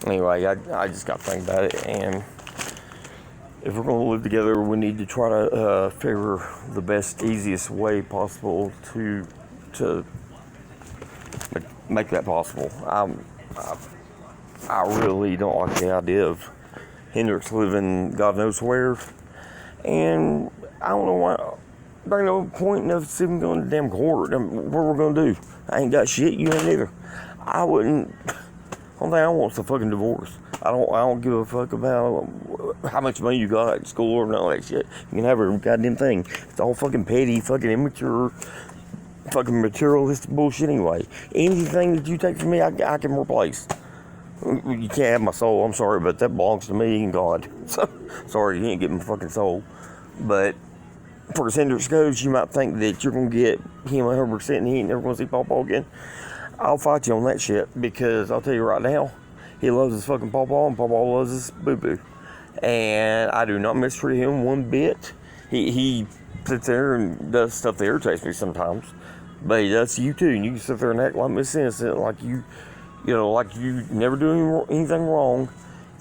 Anyway, I just got to think about it, and if we're going to live together, we need to try to figure the best, easiest way possible to make that possible. I really don't like the idea of Hendrix living God knows where, and I don't know why. There's no point in us even going to damn court. What we're going to do? I ain't got shit. You ain't either. I wouldn't. Only thing I want is a fucking divorce. I don't give a fuck about how much money you got at school or all that shit. You can have a goddamn thing. It's all fucking petty, fucking immature, fucking materialistic bullshit anyway. Anything that you take from me, I can replace. You can't have my soul. I'm sorry, but that belongs to me and God. So, sorry, you ain't getting my fucking soul. But for as Hendrix goes, you might think that you're going to get him 100% and he ain't never going to see Pawpaw again. I'll fight you on that shit, because I'll tell you right now, he loves his fucking Pawpaw and Pawpaw loves his boo-boo. And I do not mistreat him one bit. He sits there and does stuff that irritates me sometimes. But he does to you too, and you can sit there and act like Miss Innocent, like you never do anything wrong.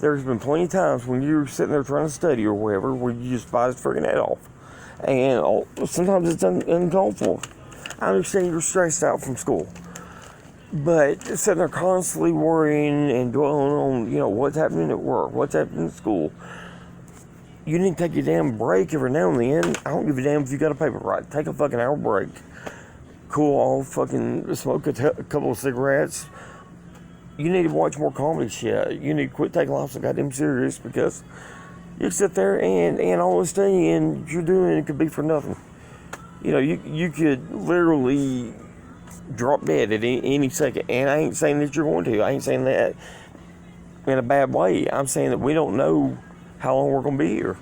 There's been plenty of times when you're sitting there trying to study or whatever, where you just bite his freaking head off. And sometimes it's uncalled for. I understand you're stressed out from school. But sitting there constantly worrying and dwelling on, what's happening at work, what's happening at school. You need to take your damn break every now and then. I don't give a damn if you got a paper right. Take a fucking hour break. Cool off, fucking smoke a couple of cigarettes. You need to watch more comedy shit. You need to quit taking life so goddamn serious, because you sit there and all this thing and you're doing it could be for nothing. You could literally drop dead at any second, and I ain't saying that you're going to. I ain't saying that in a bad way. I'm saying that we don't know how long we're going to be here.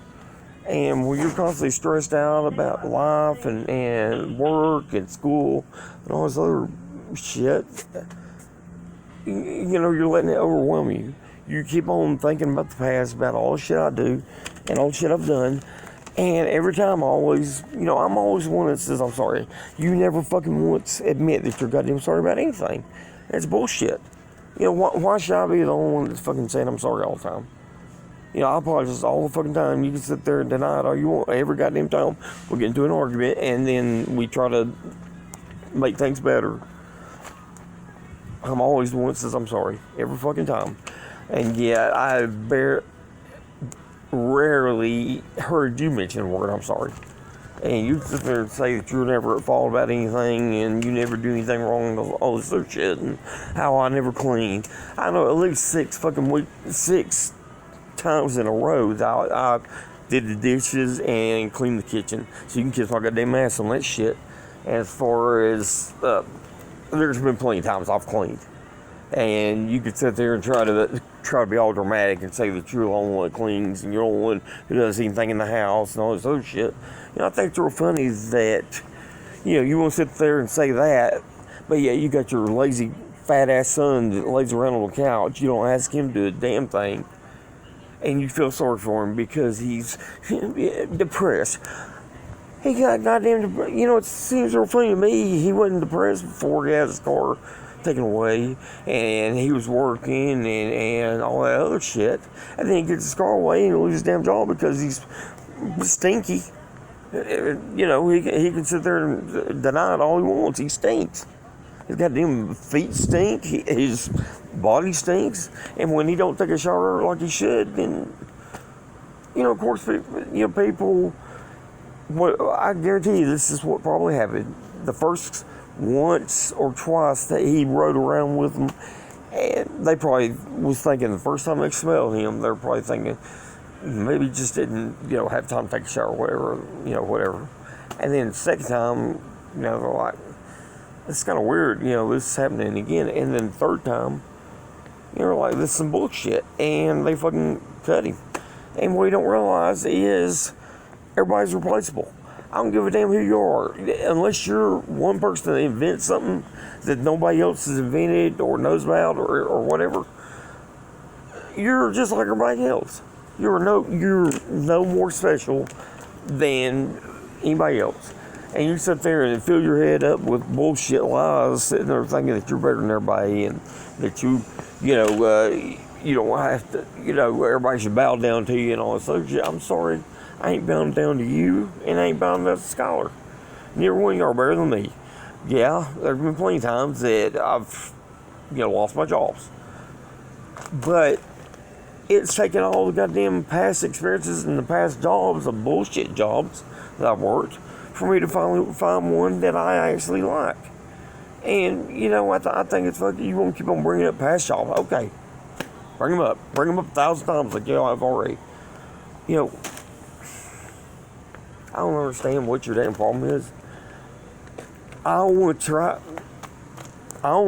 And when you're constantly stressed out about life and work and school and all this other shit, you're letting it overwhelm you. You keep on thinking about the past, about all the shit I do and all the shit I've done. And every time I'm always one that says I'm sorry. You never fucking once admit that you're goddamn sorry about anything. That's bullshit. Why should I be the only one that's fucking saying I'm sorry all the time? I apologize all the fucking time. You can sit there and deny it all you want. Every goddamn time we get into an argument and then we try to make things better. I'm always the one that says I'm sorry. Every fucking time. And yet I rarely heard you mention the word I'm sorry. And you sit there and say that you're never at fault about anything and you never do anything wrong and all this other shit and how I never clean. I know at least 6 times in a row that I did the dishes and cleaned the kitchen. So you can kiss my goddamn ass on that shit. As far as there's been plenty of times I've cleaned. And you could sit there and try to be all dramatic and say that you're the only one that cleans and you're the only one who does anything in the house and all this other shit. I think it's real funny that, you want to sit there and say that, but yeah, you got your lazy fat ass son that lays around on the couch. You don't ask him to do a damn thing. And you feel sorry for him because he's depressed. He got goddamn, it seems real funny to me. He wasn't depressed before he had his car taken away and he was working and all that other shit. And then he gets his car away and he loses his damn job because he's stinky. He can sit there and deny it all he wants. He stinks. His goddamn feet stink. His body stinks. And when he don't take a shower like he should, then, of course, people, I guarantee you this is what probably happened. The first once or twice that he rode around with them, and they probably was thinking the first time they smelled him, they're probably thinking maybe he just didn't, have time to take a shower or whatever. And then the second time, they're like, it's kind of weird, this is happening again. And then the third time, like, this is some bullshit. And they fucking cut him. And what you don't realize is everybody's replaceable. I don't give a damn who you are. Unless you're one person that invents something that nobody else has invented or knows about or whatever, you're just like everybody else. You're no more special than anybody else. And you sit there and fill your head up with bullshit lies, sitting there thinking that you're better than everybody and that you don't have to, everybody should bow down to you and all this other shit. I'm sorry, I ain't bowing down to you, and I ain't bowing down to Scholar. Neither one of y'all are better than me. Yeah, there's been plenty of times that I've, lost my jobs. But it's taken all the goddamn past experiences and the past jobs, the bullshit jobs that I've worked, for me to finally find one that I actually like. And, I think it's fucking, you want to keep on bringing up past jobs. Okay, bring them up. Bring them up 1,000 times like y'all have already. I don't understand what your damn problem is. I only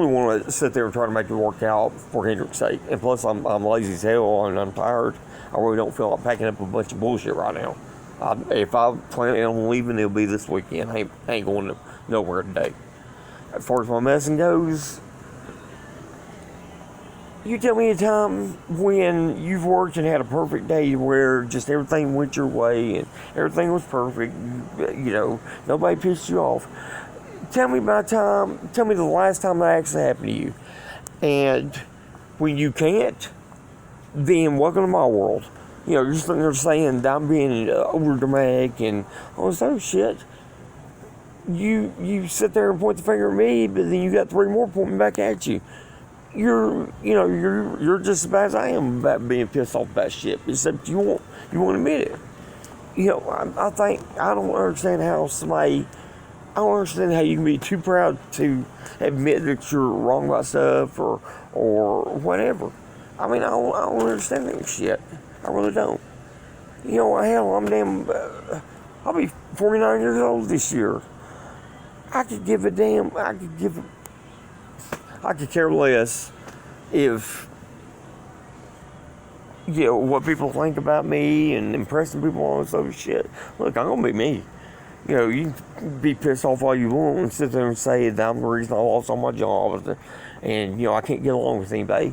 want to sit there and try to make it work out for Hendrick's sake. And plus, I'm lazy as hell and I'm tired. I really don't feel like packing up a bunch of bullshit right now. If I plan on leaving, it'll be this weekend. I ain't going nowhere today. As far as my messing goes, you tell me a time when you've worked and had a perfect day where just everything went your way and everything was perfect. Nobody pissed you off. Tell me the last time that actually happened to you. And when you can't, then welcome to my world. You're just sitting there saying I'm being over dramatic and all this other shit. You sit there and point the finger at me, but then you got 3 more pointing back at you. You're just as bad as I am about being pissed off about shit, except you won't admit it. I don't understand how you can be too proud to admit that you're wrong about stuff or whatever. I don't understand that shit. I really don't. Hell, I'll be 49 years old this year. I could give a damn. I could care less if what people think about me and impressing people on this other shit. Look, I'm gonna be me. You can be pissed off all you want and sit there and say that I'm the reason I lost all my jobs and I can't get along with anybody.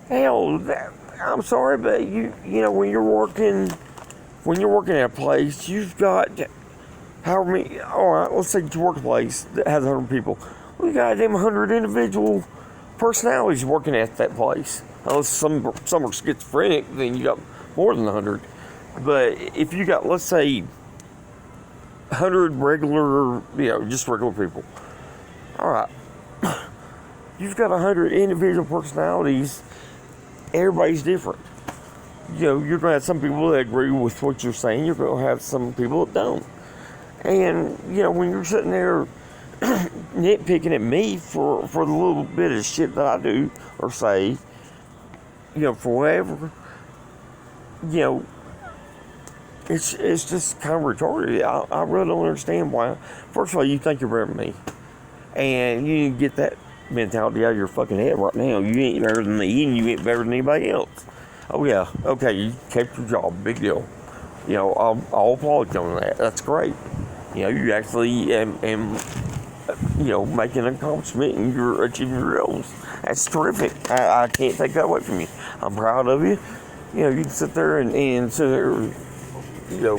Hell, I'm sorry, but when you're working at a place, you've got however many. All right, let's say you work a place that has 100 people. We got them 100 individual personalities working at that place. Unless some are schizophrenic, then you got more than 100. But if you got, let's say, 100 regular, just regular people. All right. You've got 100 individual personalities. Everybody's different. You're going to have some people that agree with what you're saying. You're going to have some people that don't. And, when you're sitting there nitpicking at me for the little bit of shit that I do or say, for whatever, it's just kind of retarded. I really don't understand why. First of all, you think you're better than me. And you need to get that mentality out of your fucking head right now. You ain't better than me and you ain't better than anybody else. Oh yeah, okay, you kept your job, big deal. I'll applaud you on that. That's great. You actually am making an accomplishment and you're achieving your goals. That's terrific. I can't take that away from you. I'm proud of you. You can sit there and sit there,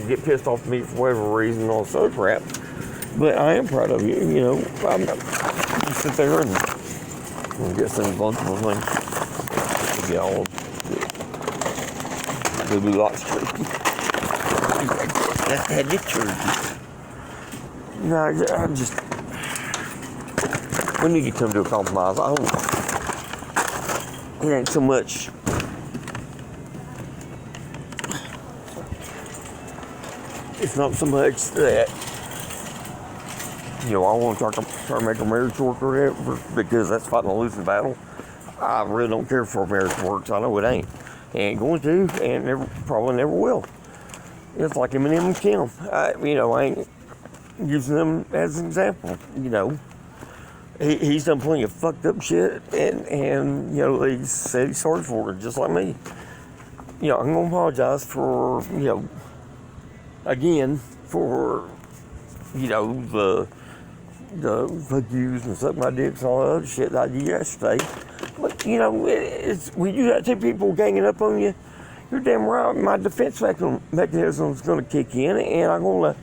get pissed off at me for whatever reason and all this other crap. But I am proud of you. You sit there and get some vulnerable things. Get all the blue lots turkey. That's had the turkey. No, I just. We need to come to a compromise. It ain't so much. It's not so much that I want to try to make a marriage work or whatever, because that's fighting a losing battle. I really don't care if our marriage works. I know it ain't. It ain't going to, and probably never will. It's like Eminem and Kim. I ain't using them as an example. He's done plenty of fucked up shit, and he said he's sorry for it, just like me. I'm gonna apologize for again for the fuck yous and suck my dicks and all that other shit that I did yesterday. But it's when you got 2 people ganging up on you, you're damn right. My defense mechanism is gonna kick in, and I'm gonna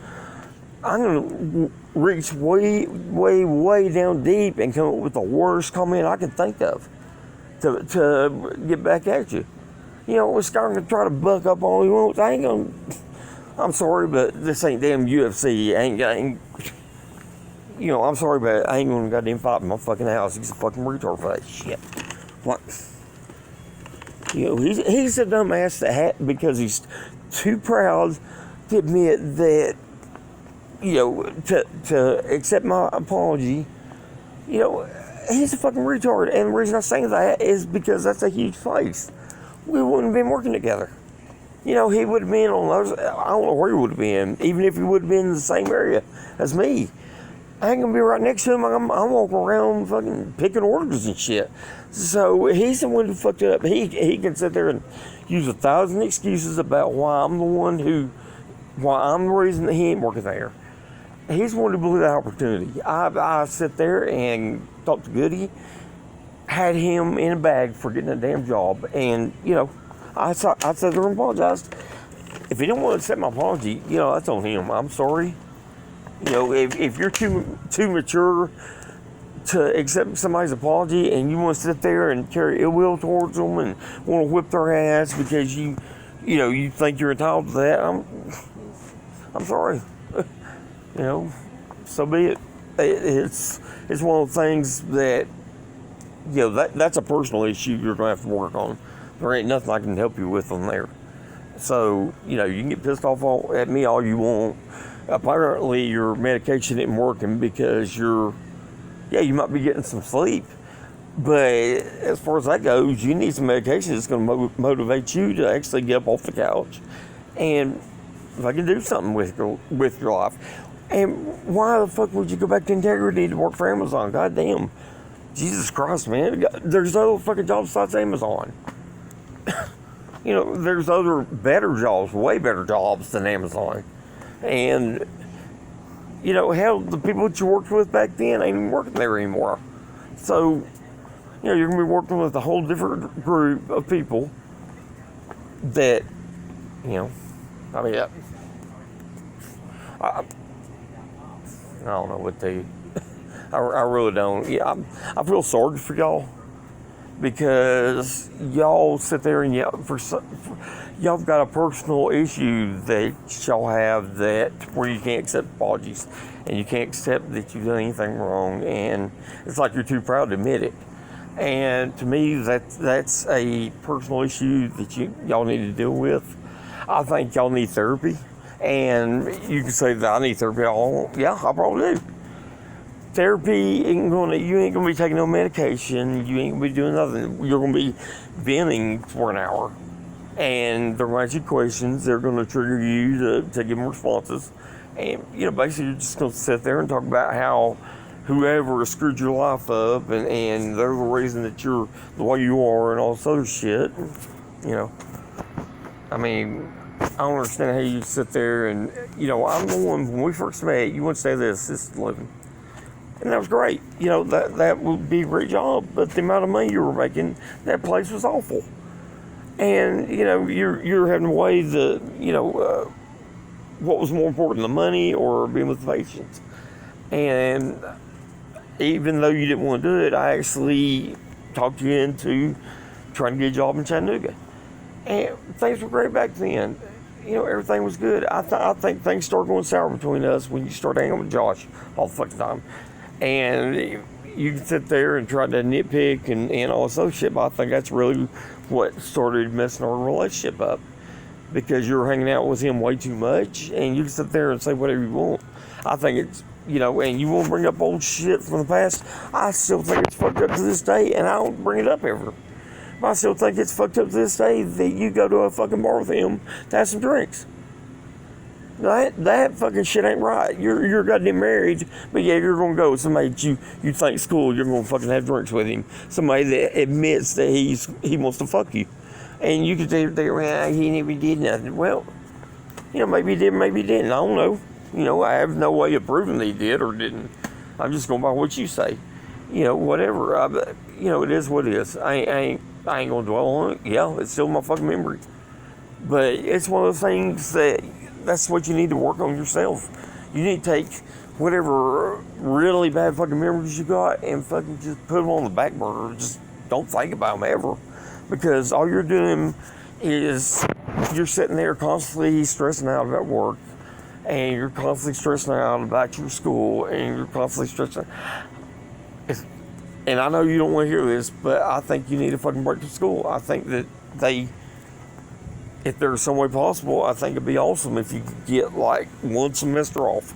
reach way, way, way down deep and come up with the worst comment I can think of. to get back at you. You know, we're starting to try to buck up all he wants. I ain't gonna. I'm sorry, but this ain't damn UFC. Ain't you know, I'm sorry, but I ain't gonna goddamn fight in my fucking house. He's a fucking retard for that shit. What? You know, he's a dumbass because he's too proud to admit that, you know, to accept my apology. You know, he's a fucking retard. And the reason I say that is because that's a huge face. We wouldn't have been working together. You know, he would have been on those, I don't know where he would have been, even if he would have been in the same area as me. I ain't gonna be right next to him. I'm walking around fucking picking orders and shit. So he's the one who fucked it up. He can sit there and use 1,000 excuses about why I'm the reason that he ain't working there. He's the one who blew that opportunity. I sit there and talked to Goody, had him in a bag for getting a damn job, and you know, I sat there and apologized. If he don't want to accept my apology, you know, that's on him. I'm sorry. You know, if you're too mature to accept somebody's apology and you want to sit there and carry ill will towards them and want to whip their ass because you think you're entitled to that, I'm sorry. You know, so be it. It's one of the things that, you know, that's a personal issue you're going to have to work on. There ain't nothing I can help you with on there. So, you know, you can get pissed off at me all you want. Apparently your medication isn't working because you might be getting some sleep. But as far as that goes, you need some medication that's going to motivate you to actually get up off the couch and if I can do something with your life. And why the fuck would you go back to integrity to work for Amazon? God damn. Jesus Christ, man. There's other fucking jobs besides Amazon. You know, there's other better jobs, way better jobs than Amazon. And, you know, hell, the people that you worked with back then ain't even working there anymore. So, you know, you're going to be working with a whole different group of people that, you know, I mean, I don't know what to. I really don't. Yeah, I feel sorry for y'all because y'all sit there and y'all got a personal issue that y'all have that where you can't accept apologies and you can't accept that you've done anything wrong, and it's like you're too proud to admit it. And to me, that's a personal issue that y'all need to deal with. I think y'all need therapy. And you can say that I need therapy. Yeah, I probably do. Therapy you ain't gonna be taking no medication. You ain't gonna be doing nothing. You're gonna be venting for an hour, and they're gonna ask you questions. They're gonna trigger you to give them responses, and you know, basically, you're just gonna sit there and talk about how whoever screwed your life up, and they're the reason that you're the way you are, and all this other shit. You know, I mean, I don't understand how you sit there and, you know, I'm the one, when we first met, you wouldn't say this is living. And that was great. You know, that would be a great job, but the amount of money you were making, that place was awful. And, you know, you're having to weigh the, you know, what was more important, the money or being with the patients. And even though you didn't want to do it, I actually talked you into trying to get a job in Chattanooga. And things were great back then. You know, everything was good. I think things started going sour between us when you started hanging with Josh all the fucking time. And you can sit there and try to nitpick and all this other shit, but I think that's really what started messing our relationship up. Because you were hanging out with him way too much, and you can sit there and say whatever you want. I think it's, you know, and you won't bring up old shit from the past. I still think it's fucked up to this day, and I don't bring it up ever. But I still think it's fucked up to this day that you go to a fucking bar with him to have some drinks. That fucking shit ain't right. You're goddamn married, but yeah, you're gonna go with somebody that you think's cool. You're gonna fucking have drinks with him. Somebody that admits that he wants to fuck you, and you can say, well, he never did nothing. Well, you know, maybe he did, maybe he didn't. I don't know. You know, I have no way of proving that he did or didn't. I'm just going by what you say. You know, whatever. You know, it is what it is. I ain't gonna dwell on it. Yeah, it's still my fucking memory. But it's one of those things that's what you need to work on yourself. You need to take whatever really bad fucking memories you got and fucking just put them on the back burner. Just don't think about them ever, because all you're doing is you're sitting there constantly stressing out about work, and you're constantly stressing out about your school, and you're constantly stressing. And I know you don't want to hear this, but I think you need a fucking break from school. I think that if there's some way possible, I think it'd be awesome if you could get like one semester off,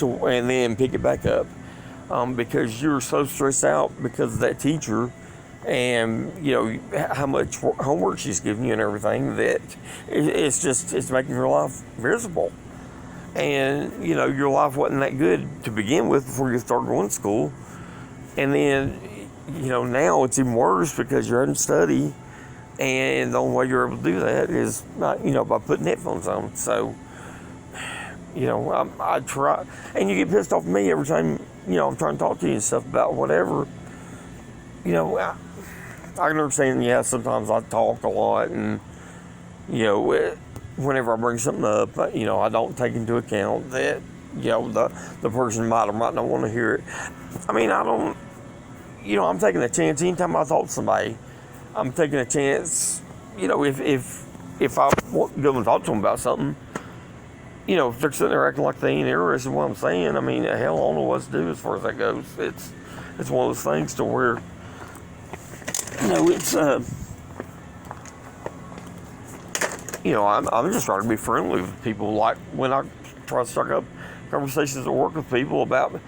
and then pick it back up, because you're so stressed out because of that teacher, and you know how much homework she's giving you and everything, that it's making your life miserable. And you know your life wasn't that good to begin with before you start going to school, and then you know now it's even worse because you're having to study, and the only way you're able to do that is by putting headphones on. So you know I try, and you get pissed off at me every time I'm trying to talk to you and stuff about whatever. You know I can understand. Yeah, sometimes I talk a lot, and whenever I bring something up, I don't take into account that, the person might or might not want to hear it. I mean, I don't, I'm taking a chance. Anytime I talk to somebody, I'm taking a chance, if I want to go and talk to them about something, if they're sitting there acting like they ain't interested in what I'm saying, I mean, hell, I don't know what to do as far as that goes. It's one of those things to where, it's, I'm just trying to be friendly with people. Like when I try to start up conversations at work with people about,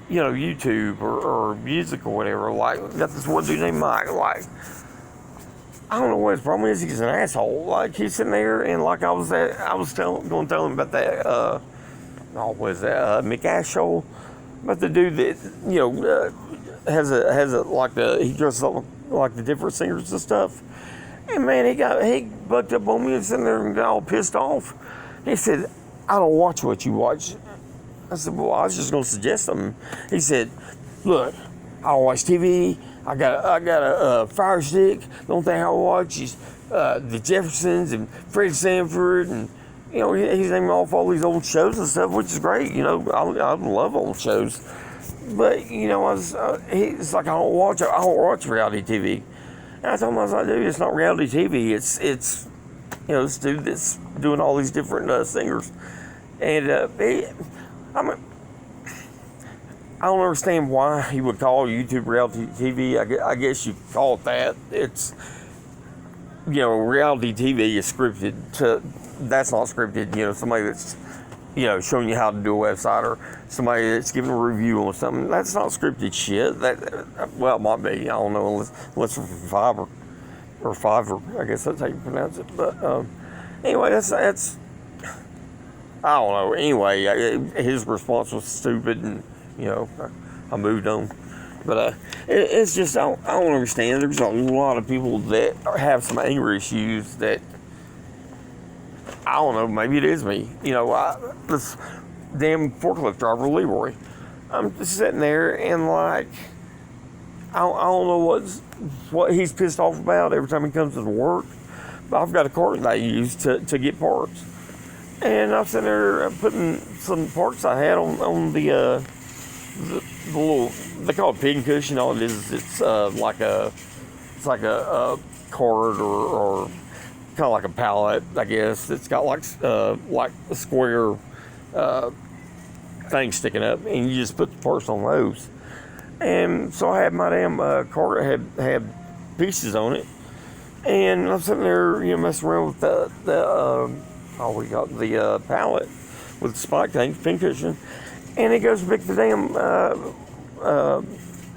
YouTube or music or whatever. Like, got this one dude named Mike. Like, I don't know what his problem is. He's an asshole. Like, he's sitting there, and like I was going to tell him about that. What is that? Mick Ashole, about the dude that has a he dresses up like the different singers and stuff. And man, he bucked up on me and sitting there and got all pissed off. He said, "I don't watch what you watch." I said, "Well, I was just going to suggest something." He said, "Look, I don't watch TV. I got a Fire Stick. The only thing I watch is the Jeffersons and Fred Sanford, and he's naming off all these old shows and stuff, which is great. I love old shows, but he's like, I don't watch reality TV." And I told him, I was like, "Dude, it's not reality TV. It's this dude that's doing all these different singers." And I don't understand why he would call YouTube reality TV. I guess you call it that. It's, reality TV is scripted. That's not scripted. Somebody that's, showing you how to do a website, or somebody that's giving a review on something. That's not scripted shit. Well, it might be. I don't know, unless it's from Fiverr. I guess that's how you pronounce it. But anyway, that's. I don't know. Anyway, his response was stupid, and I moved on. But it's just I don't understand. There's a lot of people that have some anger issues that, I don't know, maybe it is me. This damn forklift driver, Leroy. I'm just sitting there and like, I don't know what he's pissed off about every time he comes to work. But I've got a cart that I use to get parts. And I'm sitting there putting some parts I had on the little, they call it pin cushion. All it is, it's like a cart or kind of like a pallet, I guess. It's got like a square thing sticking up, and you just put the parts on those. And so I had my damn cart had pieces on it, and I'm sitting there, messing around with we got the pallet with the spike thing, pin cushion, and he goes to pick the damn.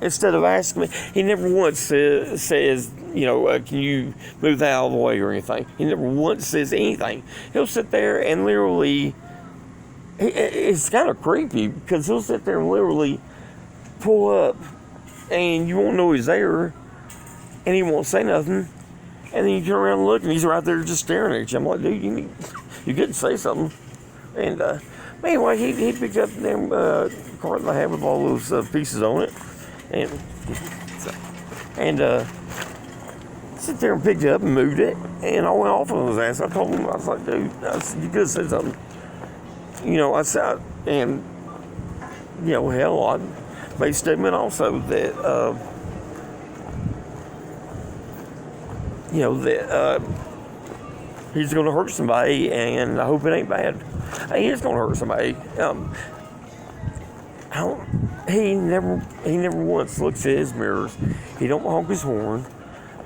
Instead of asking me, he never once says, can you move that out of the way or anything. He never once says anything. He'll sit there and literally, it's kind of creepy because he'll sit there and literally pull up, and you won't know he's there, and he won't say nothing, and then you turn around and look, and he's right there just staring at you. I'm like, dude, you couldn't say something. And anyway, he picked up the damn cart that I had with all those pieces on it, and sit there and picked it up and moved it, and I went off on his ass. I told him, I was like, dude, you could have said something. I said, and hell, I made a statement also that that he's going to hurt somebody, and I hope it ain't bad. He is going to hurt somebody. He never once looks at his mirrors. He don't honk his horn.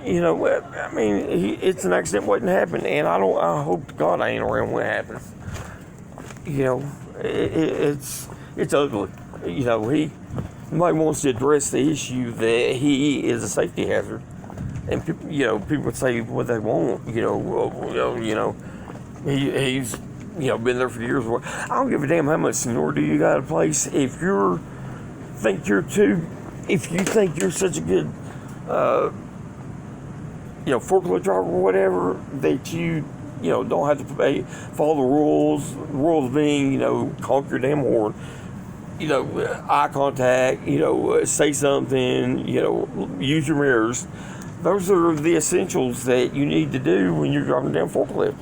I mean, it's an accident waiting to happen, and I hope to God I ain't around when it happens. It's ugly. Nobody wants to address the issue that he is a safety hazard, and people say what they want. He's been there for years. I don't give a damn how much seniority you got in place. If you think you're such a good forklift driver or whatever, that you don't have to follow the rules. The rules being, honk your damn horn, eye contact, say something, use your mirrors. Those are the essentials that you need to do when you're driving a damn forklift.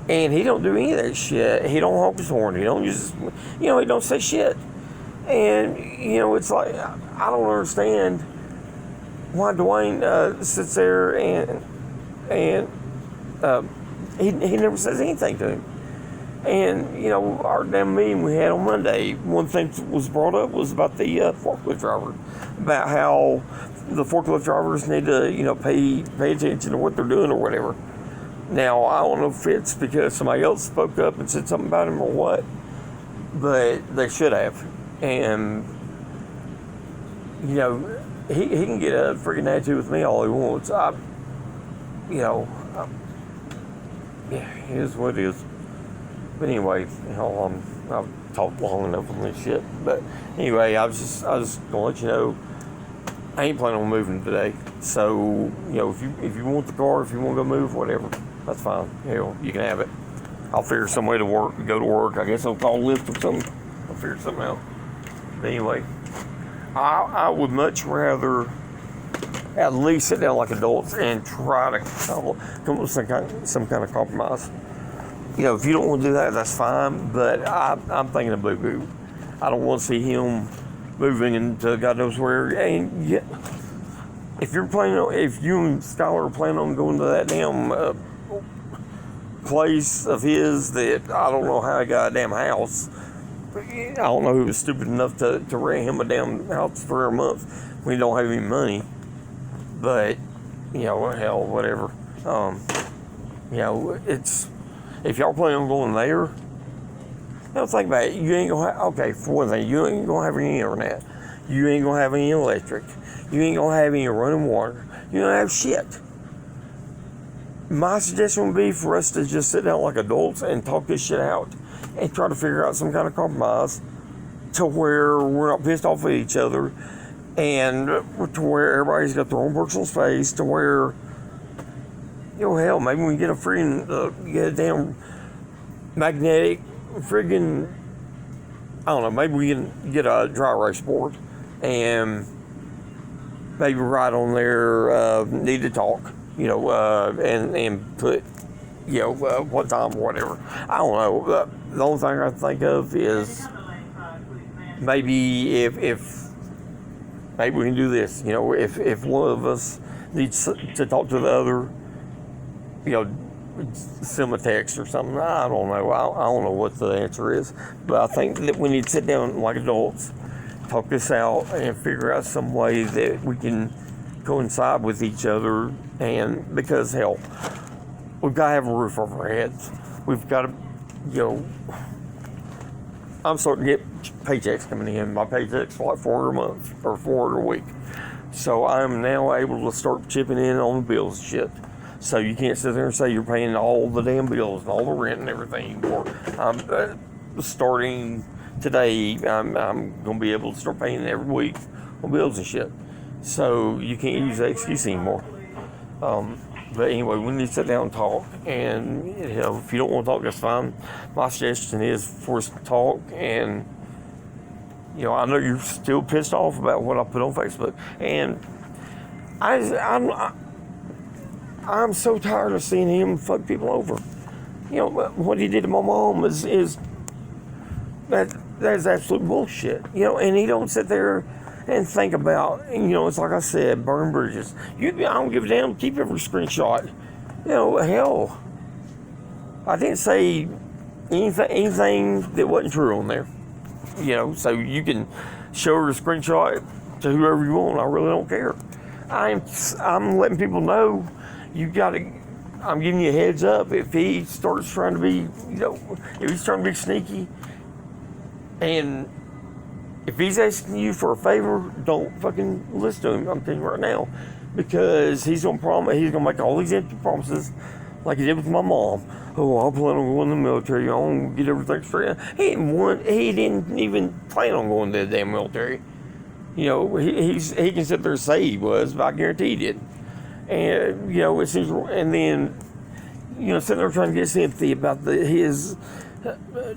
And he don't do any of that shit. He don't honk his horn. He don't he don't say shit. And, it's like, I don't understand why Dwayne sits there and he never says anything to him. And, our damn meeting we had on Monday, one thing that was brought up was about the forklift driver, about how the forklift drivers need to, pay attention to what they're doing or whatever. Now, I don't know if it's because somebody else spoke up and said something about him or what, but they should have. And, he can get a freaking attitude with me all he wants. Yeah, it is what it is. But anyway, I've talked long enough on this shit. But anyway, I was just gonna let you know, I ain't planning on moving today. So, if you want the car, if you want to go move, whatever, that's fine. You can have it. I'll figure some way to go to work. I guess I'll call Lyft or something. I'll figure something out. But anyway, I would much rather at least sit down like adults and try to come up with some kind of compromise. If you don't want to do that, that's fine. But I'm thinking of Boo Boo. I don't want to see him moving into God knows where. And yeah, if you and Skylar are planning on going to that damn place of his that I don't know how he got a damn house. I don't know who was stupid enough to rent him a damn house for a month when he don't have any money. But, hell, whatever. It's, if y'all plan on going there, think about it. You ain't gonna okay, for one thing, you ain't gonna have any internet. You ain't gonna have any electric. You ain't gonna have any running water. You don't have shit. My suggestion would be for us to just sit down like adults and talk this shit out and try to figure out some kind of compromise to where we're not pissed off at each other and to where everybody's got their own personal space, to where, hell, maybe we get a damn magnetic friggin', I don't know, maybe we can get a dry erase board and maybe write on there, need to talk, and put, what time or whatever. I don't know. The only thing I can think of is maybe if maybe we can do this. If one of us needs to talk to the other, send a text or something. I don't know. I don't know what the answer is, but I think that we need to sit down like adults, talk this out, and figure out some way that we can coincide with each other. And because hell, we've got to have a roof over our heads. We've got to, I'm starting to get paychecks coming in. My paycheck's like $400 a month or $400 a week. So I'm now able to start chipping in on the bills and shit. So you can't sit there and say you're paying all the damn bills and all the rent and everything anymore. Starting today, I'm going to be able to start paying every week on bills and shit. So you can't use that excuse anymore. But anyway, we need to sit down and talk. And if you don't want to talk, that's fine. My suggestion is for us to talk. And I know you're still pissed off about what I put on Facebook. And I'm so tired of seeing him fuck people over. What he did to my mom is that is absolute bullshit. And he don't sit there and think about, it's like I said, burn bridges. I don't give a damn. Keep every screenshot. Hell, I didn't say anything that wasn't true on there. So you can show her a screenshot to whoever you want. I really don't care. I'm letting people know I'm giving you a heads up. If he starts trying to be, if he's trying to be sneaky, and if he's asking you for a favor, don't fucking listen to him. I'm telling you right now, because he's gonna make all these empty promises, like he did with my mom. Oh, I plan on going to the military. I want to get everything straight. He didn't even plan on going to the damn military. He can sit there and say he was, but I guarantee he didn't. And it seems, and then sitting there trying to get sympathy about his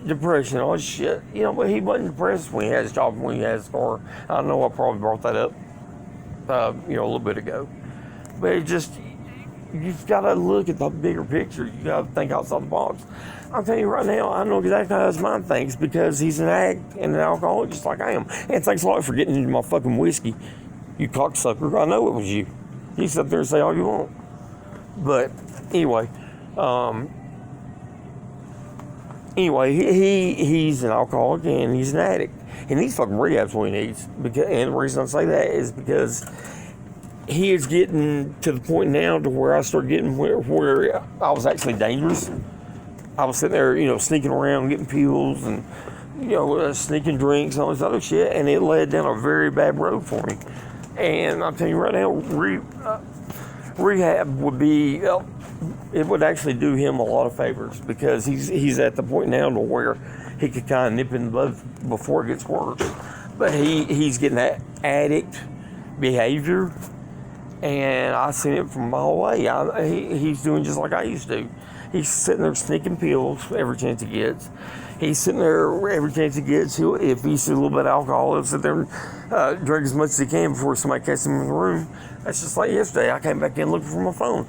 depression, all this shit. But he wasn't depressed when he had his job, when he had his car. I know I probably brought that up, a little bit ago. But it just, you've got to look at the bigger picture. You got to think outside the box. I'm telling you right now, I know exactly how his mind thinks, because he's an addict and an alcoholic just like I am. And thanks a lot for getting into my fucking whiskey, you cocksucker. I know it was you. You sit there and say all you want. But anyway, he's an alcoholic and he's an addict. And he's fucking rehab's what he needs. And the reason I say that is because he is getting to the point now to where I start getting where I was actually dangerous. I was sitting there, sneaking around, getting pills and, sneaking drinks and all this other shit. And it led down a very bad road for me. And I'm telling you right now, rehab would be, it would actually do him a lot of favors, because he's at the point now to where he could kind of nip in the bud before it gets worse. But he's getting that addict behavior, and I seen it from a mile away. He's doing just like I used to. He's sitting there sneaking pills every chance he gets. He's sitting there every chance he gets. If he sees a little bit of alcohol, he'll sit there and drink as much as he can before somebody catches him in the room. That's just like yesterday. I came back in looking for my phone.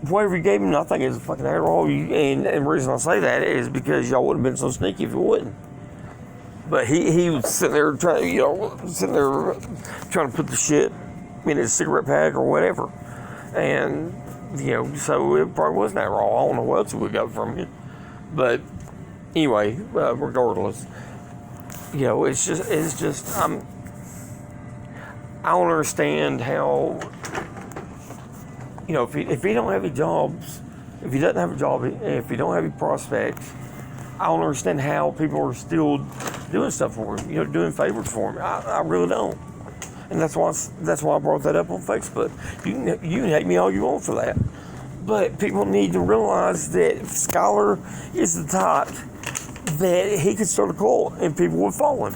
Whatever he gave him, I think, is a fucking Adderall. And the reason I say that is because y'all wouldn't have been so sneaky if you wouldn't. But he was sitting there trying to put the shit in his cigarette pack or whatever. And so it probably wasn't Adderall. I don't know what else we got from you. But anyway, regardless, it's just I don't understand how, if he don't have any jobs, if he doesn't have a job, if he don't have any prospects, I don't understand how people are still doing stuff for him, doing favors for him. I really don't. And that's why I brought that up on Facebook. You can hate me all you want for that. But people need to realize that if Skylar is the type that he could start a cult and people would follow him.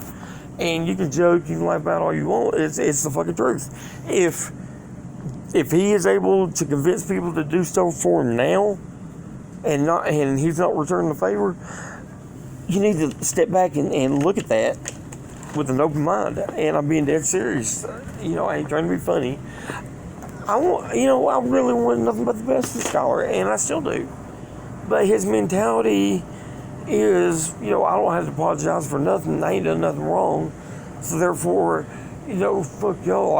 And you can joke, you can laugh about all you want. It's the fucking truth. If he is able to convince people to do stuff for him now, and he's not returning the favor, you need to step back and look at that with an open mind. And I'm being dead serious. I ain't trying to be funny. I really want nothing but the best for Skylar, and I still do. But his mentality is, I don't have to apologize for nothing. I ain't done nothing wrong. So therefore, fuck y'all.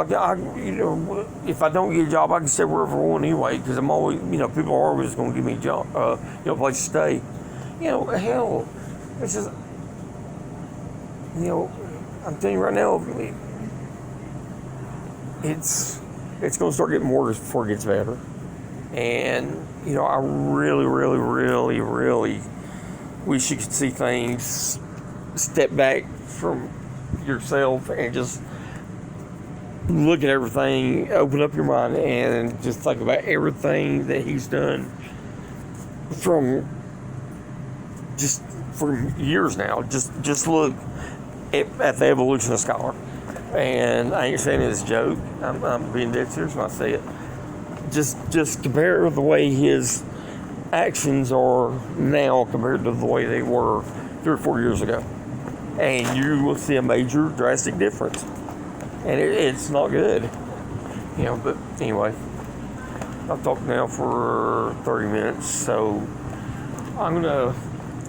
If I don't get a job, I can stay wherever I want anyway, because I'm always, people are always going to give me a job, place to stay. Hell, it's just, I'm telling you right now, it's going to start getting worse before it gets better. And, I really, really, really, really wish you could see things, step back from yourself and just look at everything, open up your mind and just think about everything that he's done for years now. Just look at the evolution of Skylar. And I ain't saying it as a joke. I'm being dead serious when I say it. Just compare the way his actions are now compared to the way they were 3 or 4 years ago. And you will see a major, drastic difference. And it's not good. But anyway, I've talked now for 30 minutes, so I'm going to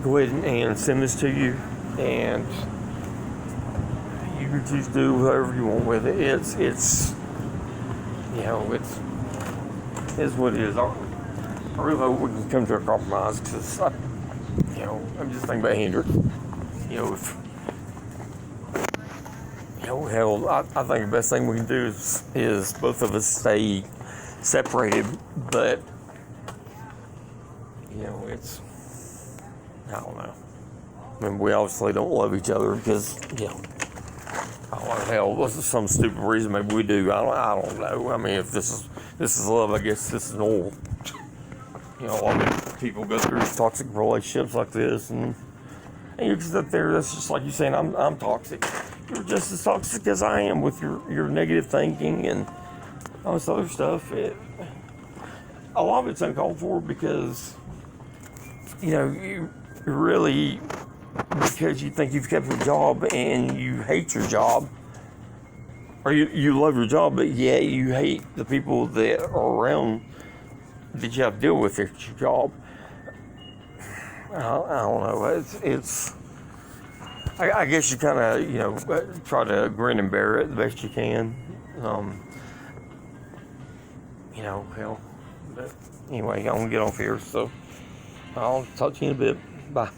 go ahead and send this to you. And you you choose to do whatever you want with it. It's what it is. I really hope we can come to a compromise because I'm just thinking about Hendrix. If hell, I think the best thing we can do is both of us stay separated, but it's, I don't know. I mean, we obviously don't love each other because I don't know, hell, what's some stupid reason maybe we do. I don't know. I mean, if this is love, I guess this is normal. A lot of people go through toxic relationships like this, and you sit there. That's just like you saying, I'm toxic. You're just as toxic as I am with your negative thinking and all this other stuff. A lot of it's uncalled for because you really, because you think you've kept your job and you hate your job, or you love your job, but yeah, you hate the people that are around that you have to deal with at your job. I don't know. I guess you kind of try to grin and bear it the best you can. Hell. But anyway, I'm gonna get off here, so I'll talk to you in a bit. Bye.